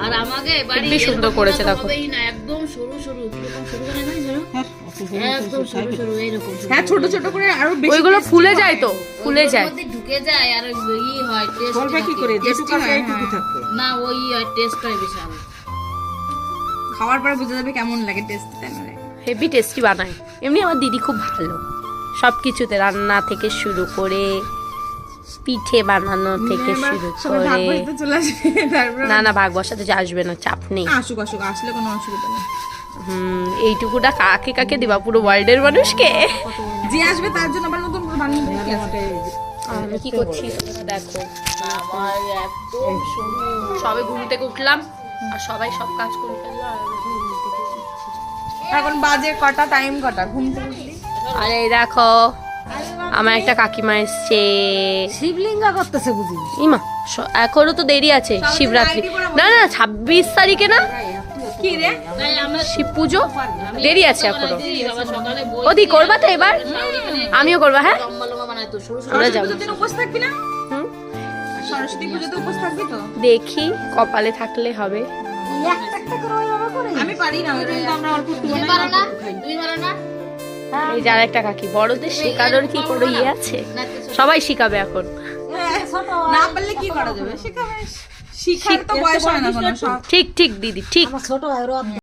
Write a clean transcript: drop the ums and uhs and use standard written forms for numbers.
আর আমাকে বাড়ি বেশ সুন্দর করেছে দেখো। না একদম সরু সরু কিরকম সরু করে না জানো একদম সরু সরু এরকম হ্যাঁ ছোট ছোট করে আরো বেশি ওইগুলো ফুলে যায় তো, ফুলে যায়। মধ্যে ঢুকে যায় আর ই হয় টেস্ট বলবে কি করে যেটুকু আছে এইটুকু থাকবে। না ওই টেস্ট হয় বিশাল। খাওয়ার পরে বুঝা যাবে কেমন লাগে টেস্ট তাই না? হেভি টেস্টি বানায়। এমনি আমার দিদি খুব ভালো সব কিছুতে, রান্না থেকে শুরু করে পিঠে বানানো থেকে শুরু সবাই ভাগ করে। বসাতে চলে আসবে তারপর না না, ভাগ বসাতে যে আসবে না, চাপ নেই। আসুক আসুক, আসলে কোনো অসুবিধা নেই। এইটুকুটা কাকে কাকে দিবা? পুরো ওয়ার্ল্ডের মানুষকে। যে আসবে তার জন্য আবার নতুন করে বানিয়ে দিতে হবে। আমি কি করছি তোমরা দেখো। আমার একদম সরু সবে ঘুম থেকে উঠলাম আর সবাই সব কাজ করে ফেললো আর আমি ঘুম থেকে উঠছি। এখন বাজে কটা, টাইম কটা ঘুম থেকে উঠলি? আর এই দেখো আমার একটা কাকিমা এসছে। শিবলিঙ্গা করতেছে বুঝি ইমা এখনো তো দেরি আছে শিবরাত্রি। না না 26 তারিখে না কি রে? তাই আমরা শিব পুজো, দেরি আছে এখনো। বাবা সকালে ওদি করবা তো এবার? আমিও করবা। হ্যাঁ লম্বা লম্বা বানাইতো সরু সরু আমরা যাবো। পুজোর দিন উপোস থাকবি না? হুম, সরস্বতী পুজোতে উপোস থাকবি তো? দেখি কপালে থাকলে হবে। আমি পারি না, ওই জন্য আমরা অল্প একটু তুমি বানাই, পারো না অল্প খাই। তুমি পারো না এই যার একটা কাকি, বড়দের শেখানোর কি কোনো ইয়ে আছে? সবাই শিখাবে এখন। না পারলে কি করা যাবে? শেখাবে। শিখার তো বয়স হয় না কোনো। ঠিক ঠিক দিদি ঠিক। ছোট